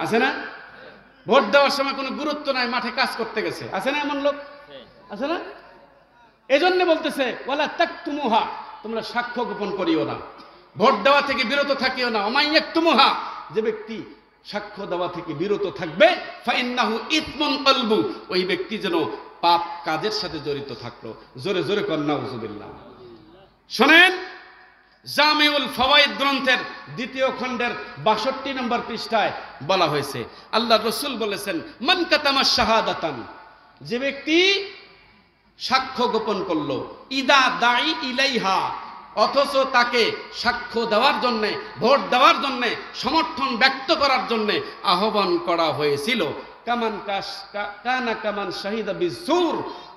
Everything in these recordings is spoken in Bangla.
আছে না? ভোট দেওয়ার সময় কোনো গুরুত্ব নাই, মাঠে কাজ করতে গেছে, আছে না এমন লোক? আছে না? এজন্য বলতেছে ওয়ালা তাকতুমুহা, তোমরা সাক্ষ্য গোপন করিও না, ভোট দেওয়া থেকে বিরত থাকিও না। ওমাই ইয়াকতুমুহা, যে ব্যক্তি সাক্ষ্য দেওয়া থেকে বিরত থাকবে, ফাইন্নাহু ইসমুন কলবু, ওই ব্যক্তি যেন পাপ কাজের সাথে জড়িত থাকলো। জোরে জোরে কন্না উযুবিল্লাহ। শোনেন, জামিউল ফাওয়াইদ গ্রন্থের ২য় খণ্ডের ৬২ নম্বর পৃষ্ঠায় বলা হয়েছে, আল্লাহ রসুল বলেছেন, মান কাতামা শাহাদাতান, যে ব্যক্তি সাক্ষ্য গোপন করলো, ইদা দাই ইলাইহা, অথচ তাকে সাক্ষ্য দেওয়ার জন্যে, ভোট দেওয়ার জন্যে, সমর্থন ব্যক্ত করার জন্যে আহ্বান করা হয়েছিল, কামান শাহিদা বিজুর,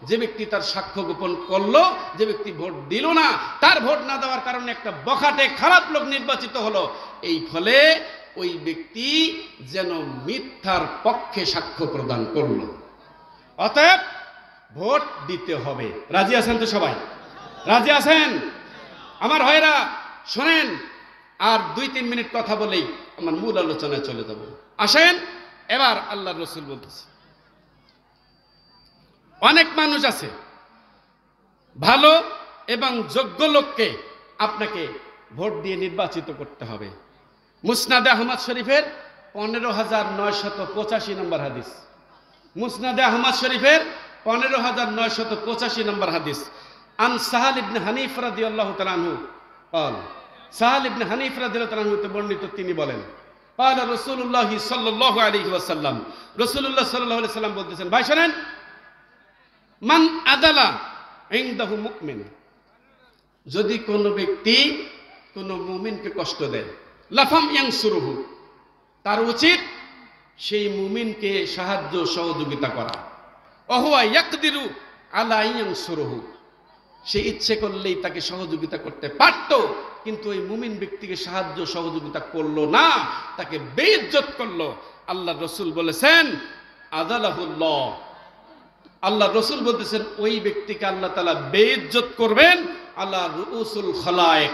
যে ব্যক্তি তার সাক্ষ্য গোপন করলো, যে ব্যক্তি ভোট দিল না, তার ভোট না দেওয়ার কারণে একটা বখাটে খারাপ লোক নির্বাচিত হলো, এই ফলে ওই ব্যক্তি যেন মিথ্যার পক্ষে সাক্ষ্য প্রদান করলো। অতএব ভোট দিতে হবে। রাজি আছেন তো সবাই? রাজি আছেন আমার ভাইরা? শোনেন, আর ২-৩ মিনিট কথা বলেই আমার মূল আলোচনায় চলে যাব। আসেন, এবার আল্লাহর রাসূল বলতেছে, অনেক মানুষ আছে, ভালো এবং যোগ্য লোককে আপনাকে ভোট দিয়ে নির্বাচিত করতে হবে। মুসনাদে আহমদ শরীফের ১৫,৯৮৫ নম্বর হাদিস, মুসনাদে আহমদ শরীফের ১৫,৯৮৫ নম্বর হাদিস। আন সাহাল ইবনে হানিফ রাদিয়াল্লাহু তাআলা আনহু قال, সাহাল ইবনে হানিফ রাদিয়াল্লাহু তাআলা আনহু বর্ণিত, তিনি বলেন, قال রাসূলুল্লাহ সাল্লাল্লাহু আলাইহি ওয়াসাল্লাম, রাসূলুল্লাহ সাল্লাল্লাহু আলাইহি ওয়াসাল্লাম বলতেছেন, ভাই শুনেন, মান আদালা ইনদাহু মুমিন, যদি কোন ব্যক্তি কোন মুমিনকে কষ্ট দেয়, লাফাম ইয়ানসুরুহু, তার উচিত সেই মুমিনকে সাহায্য সহযোগিতা করা। ওহুয়া ইয়াকদিরু আলা ইয়ানসুরুহু, সে ইচ্ছে করলেই তাকে সহযোগিতা করতে পারত, কিন্তু ওই মুমিন ব্যক্তিকে সাহায্য সহযোগিতা করলো না, তাকে বেইজ্জত করলো। আল্লাহ রসুল বলেছেন, আদালাহুল্লাহ, আল্লাহ রসুল বলতেছেন, ওই ব্যক্তিকে আল্লাহ তাআলা বেইজ্জত করবেন আলা রুউসুল খালায়েক,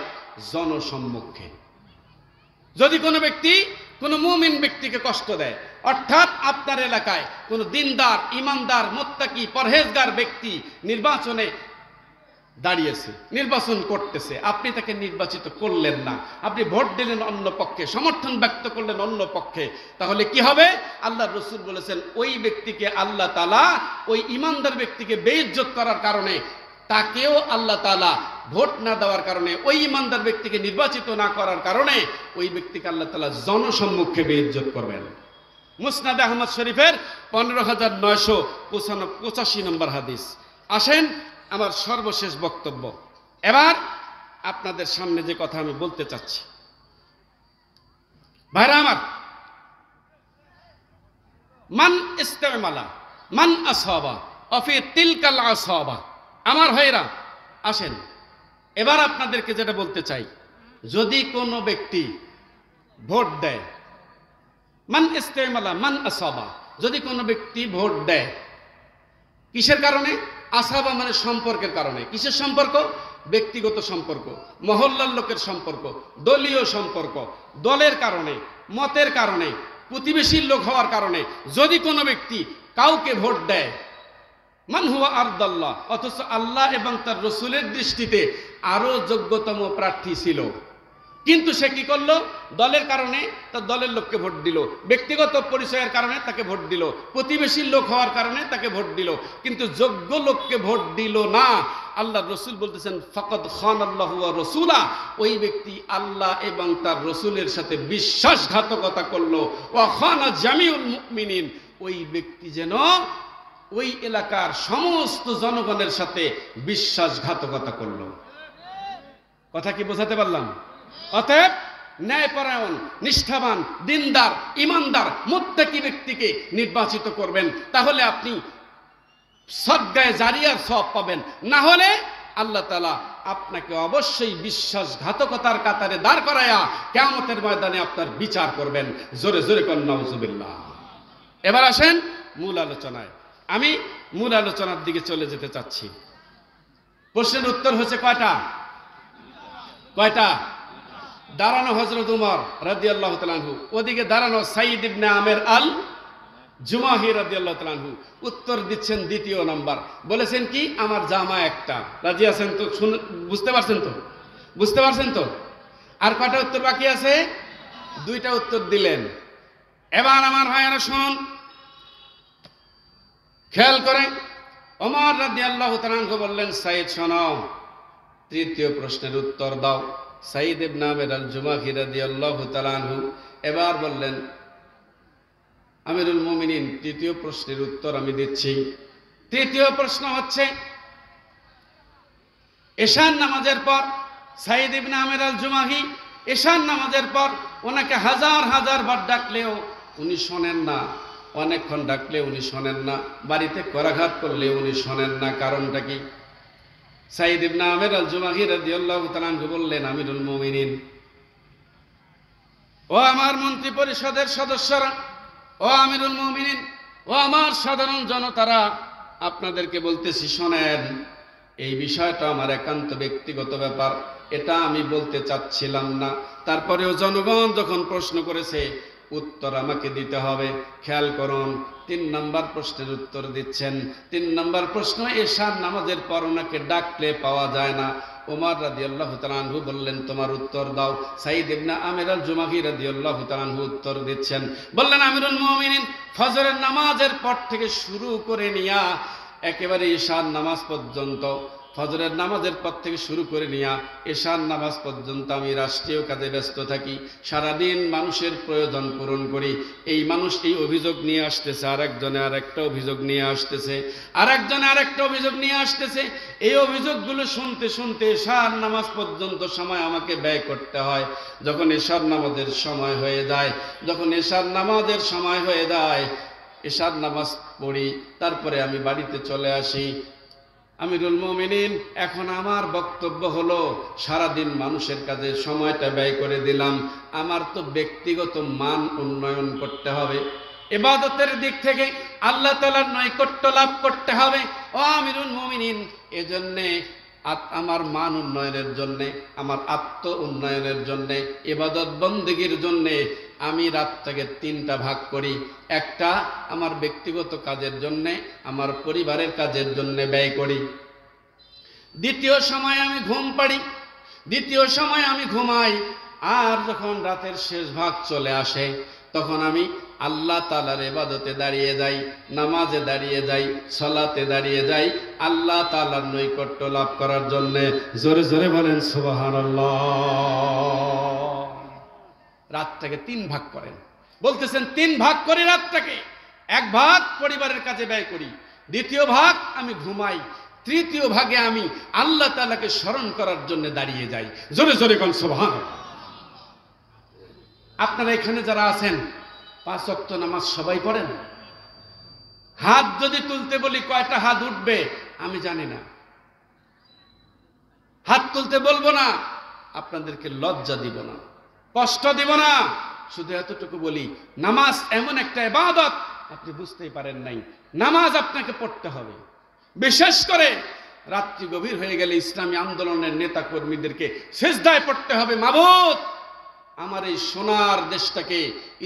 জনসম্মুখে। যদি কোনো ব্যক্তি কোনো মুমিন ব্যক্তিকে কষ্ট দেয়, অর্থাৎ আপনার এলাকায় কোনো দিনদার, ইমানদার, মুত্তাকি, পরহেজগার ব্যক্তি নির্বাচনে দাঁড়িয়েছে, নির্বাচন করতেছে, আপনি তাকে নির্বাচিত করলেন না, আপনি ভোট দিলেন অন্য পক্ষে, সমর্থন ব্যক্ত করলেন অন্য পক্ষে, তাহলে কি হবে? আল্লাহ রসুল বলেছেন, ওই ব্যক্তিকে আল্লাহ তাআলা, ওই ইমানদার ব্যক্তিকে বেইজ্জত করার কারণে, তাকেও আল্লাহ তাআলা ভোট না দেওয়ার কারণে, ওই ইমানদার ব্যক্তিকে নির্বাচিত না করার কারণে ওই ব্যক্তিকে আল্লাহ তাআলা জনসম্মুখে বেইজ্জত করবেন। মুসনাদে আহমদ শরীফের ১৫,৯৮৫ নম্বর হাদিস। আসেন, আমার সর্বশেষ বক্তব্য, এবার আপনাদের সামনে যে কথা আমি বলতে চাচ্ছি, ভাইরা আমার, মান ইস্তেমালা মান আসহাবা অফি তিলকাল আসহাবা, আমার ভাইরা আসেন, এবার আপনাদেরকে যেটা বলতে চাই, যদি কোনো ব্যক্তি ভোট দেয়, মান ইস্তেমালা মান আসহাবা, যদি কোনো ব্যক্তি ভোট দেয়, কিসের কারণে? আসহাবা মানে সম্পর্কের কারণে। কিসের সম্পর্ক? ব্যক্তিগত সম্পর্ক, মহল্লার লোকের সম্পর্ক, দলীয় সম্পর্ক, দলের কারণে, মতের কারণে, প্রতিবেশীর লোক হওয়ার কারণে যদি কোনো ব্যক্তি কাউকে ভোট দেয়, মান হুয়া আরদাল্লাহ, অথচ আল্লাহ এবং তার রসুলের দৃষ্টিতে আরো যোগ্যতম প্রার্থী ছিল, কিন্তু সে কি করলো? দলের কারণে তার দলের লোককে ভোট দিল, ব্যক্তিগত পরিচয়ের কারণে তাকে ভোট দিল, প্রতিবেশীর লোক হওয়ার কারণে তাকে ভোট দিল, কিন্তু যোগ্য লোককে ভোট দিল না। আল্লাহ রসুল বলতেছেন, ফাকাদ খানাল্লাহু ওয়া রাসূলা, ওই ব্যক্তি আল্লাহ এবং তার রসুলের সাথে বিশ্বাসঘাতকতা করলো। ওয়া খানা জামিউল মুমিনিন, ওই ব্যক্তি যেন ওই এলাকার সমস্ত জনগণের সাথে বিশ্বাসঘাতকতা করলো। কথা কি বোঝাতে পারলাম? অতএব ন্যায়পরায়ণ, নিষ্ঠাবান, দিনদার, ইমানদার, মুত্তাকি ব্যক্তিকে নির্বাচিত করবেন, তাহলে আপনি সদগায়ে জারিয়ার সওয়াব পাবেন। না হলে আল্লাহ তাআলা আপনাকে অবশ্যই বিশ্বাসঘাতকতার কাতারে দাঁড় করায়া কিয়ামতের ময়দানে আপনার বিচার করবেন। জোরে জোরে কোন নাউজুবিল্লাহ। এবার আসেন মূল আলোচনায়। আমি মূল আলোচনার দিকে চলে যেতে চাচ্ছি। প্রশ্নের উত্তর হচ্ছে কয়টা? কয়টা? দাঁড়ানো হযরত উমর রাদিয়াল্লাহু তাআলা আনহু, ওদিকে দাঁড়ানো সাঈদ ইবনে আমের আল জুমাহি রাদিয়াল্লাহু তাআলা আনহু। উত্তর দিচ্ছেন দ্বিতীয় নাম্বার, বলেছেন কি আমার জামা একটা। রাজি আছেন তো? বুঝতে পারছেন তো? বুঝতে পারছেন তো? আর কয়টা উত্তর বাকি আছে? দুইটা উত্তর দিলেন। এবার আমার ভাইয়েরা শুনুন, খেয়াল করেন। ওমর রাদিয়াল্লাহু তাআলা আনহু বললেন, সাঈদ শোনো, তৃতীয় প্রশ্নের উত্তর দাও। সাঈদ ইবনে আমের আল জুমাহি রাদিয়াল্লাহু তাআলা আনহু এবার বললেন, আমিরুল মুমিনিন, তৃতীয় প্রশ্নের উত্তর আমি দিচ্ছি। তৃতীয় প্রশ্ন হচ্ছে, এশার নামাজের পর সাঈদ ইবনে আমের আল জুমাহি এশার নামাজের পর ওনাকে হাজার হাজার বার ডাকলেও উনি শোনেন না, অনেকক্ষণ ডাকলে উনি শোনেন না, বাড়িতে করাঘাত করলে উনি শোনেন না। কারণটা কি? সাঈদ ইবনে আমের আল জুমাহি রাদিয়াল্লাহু তাআলা আনহু বললেন, আমিরুল মুমিনিন, ও আমার মন্ত্রী পরিষদের সদস্যরা, ও আমিরুল মুমিনিন, ও আমার সাধারণ জনতারা, আপনাদেরকে বলতেছি শোনেন, এই বিষয়টা আমার একান্ত ব্যক্তিগত ব্যাপার, এটা আমি বলতে চাচ্ছিলাম না। তারপরেও জনগণ যখন প্রশ্ন করেছে, উত্তর আমাকে দিতে হবে। খেয়াল করুন, 3 নম্বর প্রশ্নের উত্তর দিচ্ছেন। 3 নম্বর প্রশ্ন, এশার নামাজের পর ওনাকে ডাকলে পাওয়া যায় না। ওমর রাদিয়াল্লাহু তাআলা আনহু বললেন, তোমার উত্তর দাও। সাঈদ ইবনে আমের আল জুমাহি রাদিয়াল্লাহু তাআলা আনহু উত্তর দিচ্ছেন, বললেন, আমিরুল মুমিনিন, ফজরের নামাজের পর থেকে শুরু করে নিয়া একেবারে ঈশার নামাজ পর্যন্ত, ফজরের নামাজের পর থেকে শুরু করে নিয়া এশার নামাজ পর্যন্ত আমি রাষ্ট্রীয় কাজে ব্যস্ত থাকি, সারাদিন মানুষের প্রয়োজন পূরণ করি। এই মানুষ এই অভিযোগ নিয়ে আসতেছে, আরেকজনে আরেকটা অভিযোগ নিয়ে আসতেছে, আরেকজনে আরেকটা অভিযোগ নিয়ে আসতেছে। এই অভিযোগগুলো শুনতে শুনতে এশার নামাজ পর্যন্ত সময় আমাকে ব্যয় করতে হয়। যখন এশার নামাজের সময় হয়ে যায়, যখন এশার নামাজের সময় হয়ে যায়, এশার নামাজ পড়ি, তারপরে আমি বাড়িতে চলে আসি। আমিরুল মুমিনিন, এখন আমার বক্তব্য হলো, সারাদিন মানুষের কাজে সময়টা ব্যয় করে দিলাম, আমার তো ব্যক্তিগত মান উন্নয়ন করতে হবে, ইবাদতের দিক থেকে আল্লাহ তাআলার নৈকট্য লাভ করতে হবে। ও আমিরুল মুমিনিন, এজন্যে আমার মান উন্নয়নের জন্যে, আমার আত্ম উন্নয়নের জন্যে, ইবাদত বন্দেগীর জন্যে আমি রাতটাকে 3টা ভাগ করি। একটা আমার ব্যক্তিগত কাজের জন্যে, আমার পরিবারের কাজের জন্যে ব্যয় করি। দ্বিতীয় সময় আমি ঘুম পাড়ি, দ্বিতীয় সময় আমি ঘুমাই। আর যখন রাতের শেষ ভাগ চলে আসে, তখন আমি আল্লাহ তাআলার ইবাদতে দাঁড়িয়ে যাই, নামাজে দাঁড়িয়ে যাই, সালাতে দাঁড়িয়ে যাই, আল্লাহ তাআলার নৈকট্য লাভ করার জন্য। জোরে জোরে বলেন সুবহানাল্লাহ। রাতটাকে 3 ভাগ করেন, বলতেছেন 3 ভাগ করি রাতটাকে। 1 ভাগ পরিবারের কাজে ব্যয় করি, দ্বিতীয় ভাগ আমি ঘুমাই, তৃতীয় ভাগে আমি আল্লাহ তাআলাকে স্মরণ করার জন্য দাঁড়িয়ে যাই। জোরে জোরে বলেন সুবহানাল্লাহ। আপনারা এখানে যারা আছেন, 5 ওয়াক্ত নামাজ সবাই পড়েন? হাত যদি তুলতে বলি কয়টা হাত উঠবে আমি জানি না, হাত তুলতে বলবো না, আপনাদেরকে লজ্জা দিব না, কষ্ট দিব না, শুধু এতটুকু বলি, নামাজ এমন একটা ইবাদত আপনি বুঝতেই পারেন নাই, নামাজ আপনাকে পড়তে হবে। বিশেষ করে রাত্রি গভীর হয়ে গেলে ইসলামী আন্দোলনের নেতা কর্মীদেরকে সিজদায় পড়তে হবে, মাবুদ আমার এই সোনার দেশটাকে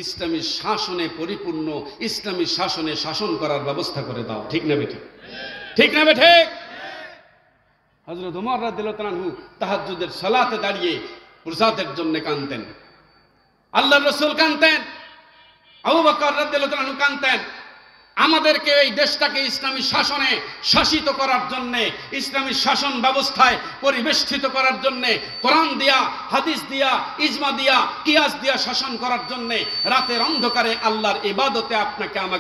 ইসলামী শাসনে পরিপূর্ণ, ইসলামী শাসনে শাসন করার ব্যবস্থা করে দাও। ঠিক না বেঠিক? ঠিক না বেঠিক? হযরত ওমর রাদিয়াল্লাহু তাআলা আনহু তাহাজ্জুদের সালাতে দাঁড়িয়ে প্রজাদের জন্য কাঁদতেন, আল্লাহর রাসূল কাঁদতেন, আবু বকর রাদিয়াল্লাহু তাআলা আনহু কাঁদতেন। আমাদেরকে এই দেশটাকে ইসলামী শাসনে শাসিত করার জন্য, ইসলামী শাসন ব্যবস্থায় পরিবেষ্টিত করার জন্য, কোরআন দিয়া, হাদিস দিয়া, ইজমা দিয়া, কিয়াস দিয়া শাসন করার জন্য রাতের অন্ধকারে আল্লাহর ইবাদতে আপনাকে আমাকে